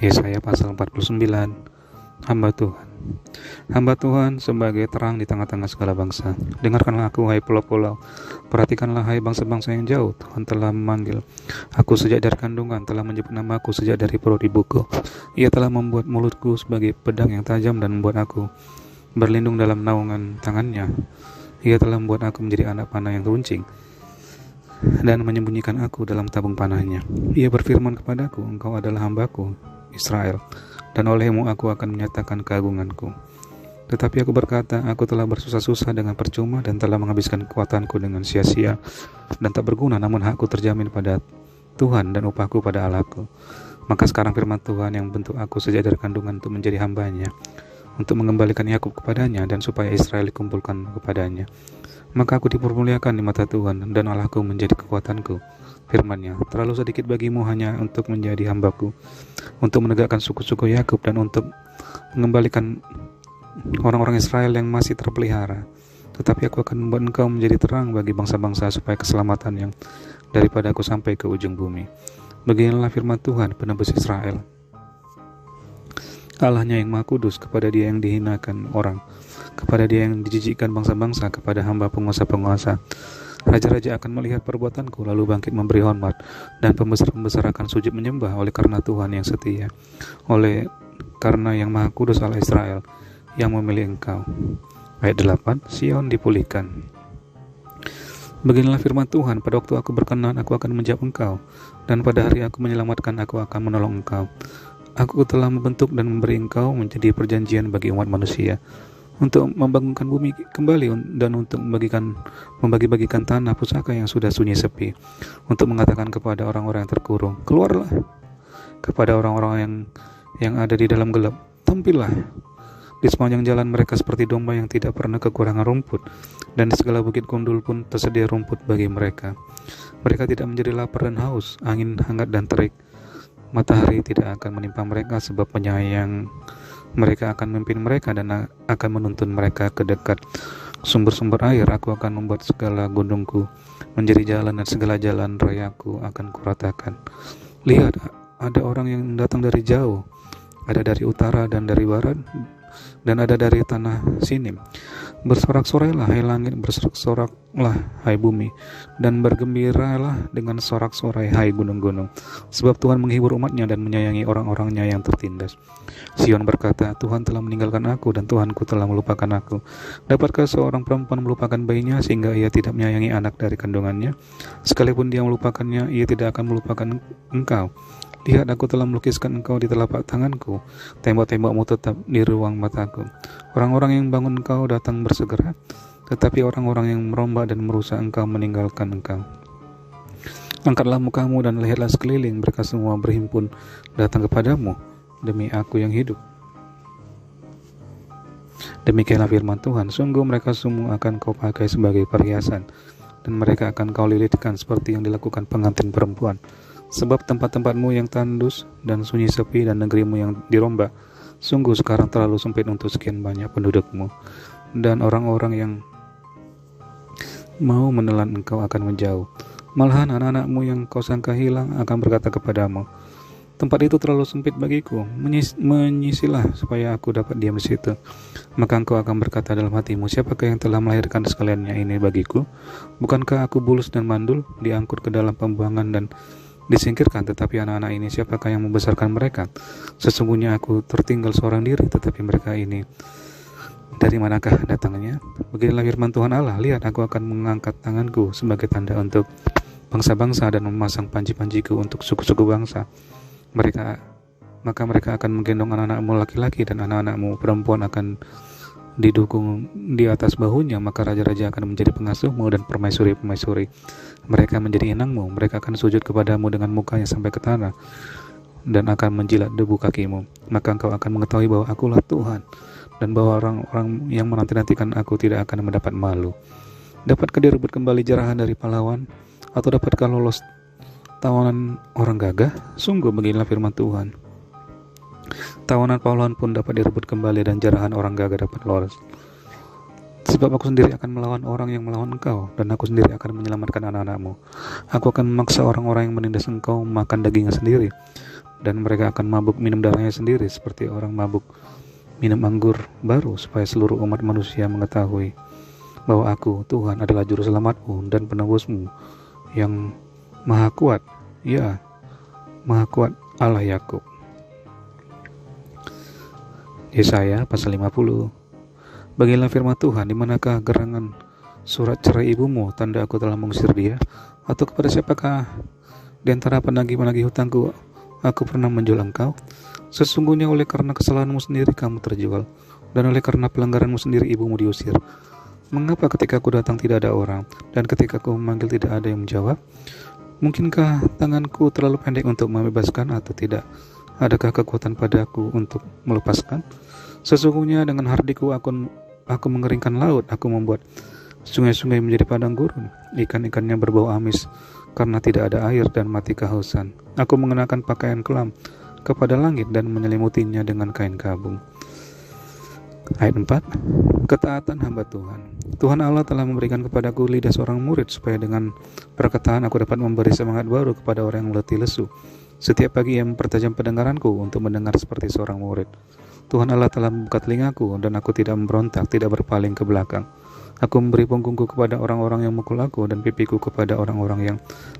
Yesaya pasal 49. Hamba Tuhan. Hamba Tuhan sebagai terang di tengah-tengah segala bangsa. Dengarkanlah aku, hai pulau-pulau. Perhatikanlah, hai bangsa-bangsa yang jauh. Tuhan telah memanggil aku sejak dari kandungan, telah menyebut namaku sejak dari perut ibuku. Ia telah membuat mulutku sebagai pedang yang tajam dan membuat aku berlindung dalam naungan tangannya. Ia telah membuat aku menjadi anak panah yang runcing dan menyembunyikan aku dalam tabung panahnya. Ia berfirman kepadaku, engkau adalah hambaku, Israel, dan olehmu aku akan menyatakan keagunganku. Tetapi aku berkata, aku telah bersusah-susah dengan percuma dan telah menghabiskan kekuatanku dengan sia-sia dan tak berguna, namun hakku terjamin pada Tuhan dan upahku pada Allahku. Maka sekarang firman Tuhan yang bentuk aku sejak dari kandungan untuk menjadi hambanya, untuk mengembalikan Yakub kepadanya dan supaya Israel dikumpulkan kepadanya. Maka aku dipermuliakan di mata Tuhan dan Allahku menjadi kekuatanku. Firman-Nya, terlalu sedikit bagimu hanya untuk menjadi hambaku, untuk menegakkan suku-suku Yakub dan untuk mengembalikan orang-orang Israel yang masih terpelihara. Tetapi aku akan membuat engkau menjadi terang bagi bangsa-bangsa supaya keselamatan yang daripada aku sampai ke ujung bumi. Beginilah firman Tuhan, penebus Israel, Allahnya yang Maha Kudus, kepada Dia yang dihinakan orang, kepada Dia yang dijijikkan bangsa-bangsa, kepada hamba penguasa-penguasa. Raja-raja akan melihat perbuatanku lalu bangkit memberi hormat, dan pembesar-pembesar akan sujud menyembah oleh karena Tuhan yang setia, oleh karena yang Maha Kudus Allah Israel yang memilih engkau. Ayat 8, Sion dipulihkan. Beginilah firman Tuhan, pada waktu aku berkenan aku akan menjawab engkau, dan pada hari aku menyelamatkan aku akan menolong engkau. Aku telah membentuk dan memberi engkau menjadi perjanjian bagi umat manusia, untuk membangunkan bumi kembali dan untuk membagi-bagikan tanah pusaka yang sudah sunyi sepi, untuk mengatakan kepada orang-orang yang terkurung, keluarlah, kepada orang-orang yang ada di dalam gelap, tampillah. Di sepanjang jalan mereka seperti domba yang tidak pernah kekurangan rumput, dan di segala bukit gundul pun tersedia rumput bagi mereka. Mereka tidak menjadi lapar dan haus, angin hangat dan terik, matahari tidak akan menimpa mereka, sebab penyayang mereka akan memimpin mereka dan akan menuntun mereka ke dekat sumber-sumber air. Aku akan membuat segala gunungku menjadi jalan dan segala jalan rayaku akan kuratakan. Lihat, ada orang yang datang dari jauh, ada dari utara dan dari barat, dan ada dari tanah Sinim. Bersorak-sorailah hai langit, bersorak-soraklah hai bumi, dan bergembiralah dengan sorak-sorai hai gunung-gunung, sebab Tuhan menghibur umatnya dan menyayangi orang-orangnya yang tertindas. Sion berkata, Tuhan telah meninggalkan aku dan Tuhanku telah melupakan aku. Dapatkah seorang perempuan melupakan bayinya sehingga ia tidak menyayangi anak dari kandungannya? Sekalipun dia melupakannya, ia tidak akan melupakan engkau. Lihat, aku telah melukiskan engkau di telapak tanganku, tembok-tembokmu tetap di ruang mataku. Orang-orang yang bangun engkau datang bersegera, tetapi orang-orang yang merombak dan merusak engkau meninggalkan engkau. Angkatlah mukamu dan lihatlah sekeliling, mereka semua berhimpun datang kepadamu, demi aku yang hidup. Demikianlah firman Tuhan, sungguh mereka semua akan kau pakai sebagai perhiasan, dan mereka akan kau lilitkan seperti yang dilakukan pengantin perempuan. Sebab tempat-tempatmu yang tandus dan sunyi sepi dan negerimu yang dirombak, sungguh sekarang terlalu sempit untuk sekian banyak pendudukmu, dan orang-orang yang mau menelan engkau akan menjauh. Malahan anak-anakmu yang kau sangka hilang akan berkata kepadamu, tempat itu terlalu sempit bagiku, menyisilah supaya aku dapat diam di situ. Maka engkau akan berkata dalam hatimu, siapakah yang telah melahirkan sekaliannya ini bagiku? Bukankah aku bulus dan mandul, diangkut ke dalam pembuangan dan disingkirkan, tetapi anak-anak ini siapakah yang membesarkan mereka? Sesungguhnya aku tertinggal seorang diri, tetapi mereka ini dari manakah datangnya? Beginilah firman Tuhan Allah, lihat, aku akan mengangkat tanganku sebagai tanda untuk bangsa-bangsa dan memasang panji-panjiku untuk suku-suku bangsa. Maka mereka akan menggendong anak-anakmu laki-laki dan anak-anakmu perempuan akan didukung di atas bahunya. Maka raja-raja akan menjadi pengasuhmu dan permaisuri-permaisuri mereka menjadi inangmu. Mereka akan sujud kepadamu dengan mukanya sampai ke tanah dan akan menjilat debu kakimu. Maka engkau akan mengetahui bahwa akulah Tuhan, dan bahwa orang-orang yang menanti-nantikan aku tidak akan mendapat malu. Dapatkah direbut kembali jarahan dari pahlawan, atau dapatkah lolos tawanan orang gagah? Sungguh beginilah firman Tuhan, tawanan pahlawan pun dapat direbut kembali dan jarahan orang gagah dapat lolos. Sebab aku sendiri akan melawan orang yang melawan engkau, dan aku sendiri akan menyelamatkan anak-anakmu. Aku akan memaksa orang-orang yang menindas engkau makan dagingnya sendiri, dan mereka akan mabuk minum darahnya sendiri seperti orang mabuk minum anggur baru, supaya seluruh umat manusia mengetahui bahwa Aku, Tuhan, adalah juru selamatmu dan penebusmu yang maha kuat, ya, maha kuat, Allah Yakub. Yesaya pasal 50. Bagilah firman Tuhan, di manakah gerangan surat cerai ibumu, tanda Aku telah mengusir dia? Atau kepada siapakah di antara penagih-penagih hutangku Aku pernah menjual engkau? Sesungguhnya oleh karena kesalahanmu sendiri kamu terjual, dan oleh karena pelanggaranmu sendiri ibumu diusir. Mengapa ketika Aku datang tidak ada orang, dan ketika Aku memanggil tidak ada yang menjawab? Mungkinkah tanganku terlalu pendek untuk membebaskan atau tidak? Adakah kekuatan padaku untuk melepaskan? Sesungguhnya dengan hardiku aku mengeringkan laut, Aku membuat sungai-sungai menjadi padang gurun, ikan-ikannya berbau amis karena tidak ada air dan mati kehausan. Aku mengenakan pakaian kelam kepada langit dan menyelimutinya dengan kain kabung. Ayat 4. Ketaatan hamba Tuhan. Tuhan Allah telah memberikan kepadaku lidah seorang murid, supaya dengan perkataan aku dapat memberi semangat baru kepada orang yang letih lesu. Setiap pagi ia mempertajam pendengaranku untuk mendengar seperti seorang murid. Tuhan Allah telah membuka telingaku, dan aku tidak memberontak, tidak berpaling ke belakang. Aku memberi punggungku kepada orang-orang yang memukul aku, dan pipiku kepada orang-orang yang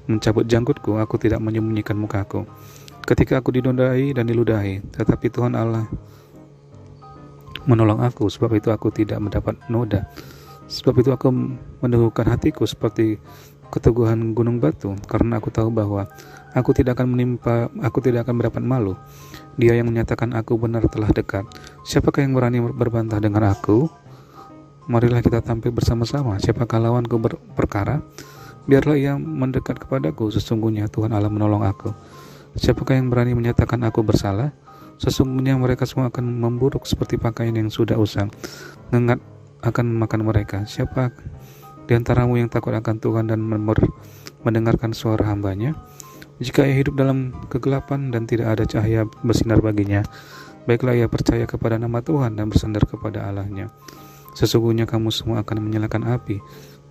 mencabut janggutku. Aku tidak menyembunyikan mukaku ketika aku dinodai dan diludahi, tetapi Tuhan Allah menolong aku. Sebab itu aku tidak mendapat noda. Sebab itu aku meneguhkan hatiku seperti keteguhan gunung batu, karena aku tahu bahwa aku tidak akan mendapat malu. Dia yang menyatakan aku benar telah dekat. Siapakah yang berani berbantah dengan aku? Marilah kita tampil bersama-sama. Siapakah lawanku berperkara? Biarlah ia mendekat kepadaku. Sesungguhnya Tuhan Allah menolong aku. Siapakah yang berani menyatakan aku bersalah? Sesungguhnya mereka semua akan memburuk seperti pakaian yang sudah usang. Ngengat akan memakan mereka. Siapa di antaramu yang takut akan Tuhan dan mendengarkan suara hambanya? Jika ia hidup dalam kegelapan dan tidak ada cahaya bersinar baginya, baiklah ia percaya kepada nama Tuhan dan bersandar kepada Allahnya. Sesungguhnya kamu semua akan menyalakan api,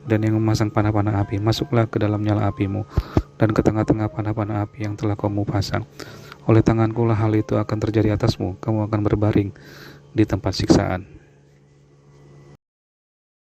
dan yang memasang panah-panah api, masuklah ke dalam nyala apimu, dan ke tengah-tengah panah-panah api yang telah kamu pasang. Oleh tanganku lah hal itu akan terjadi atasmu, kamu akan berbaring di tempat siksaan.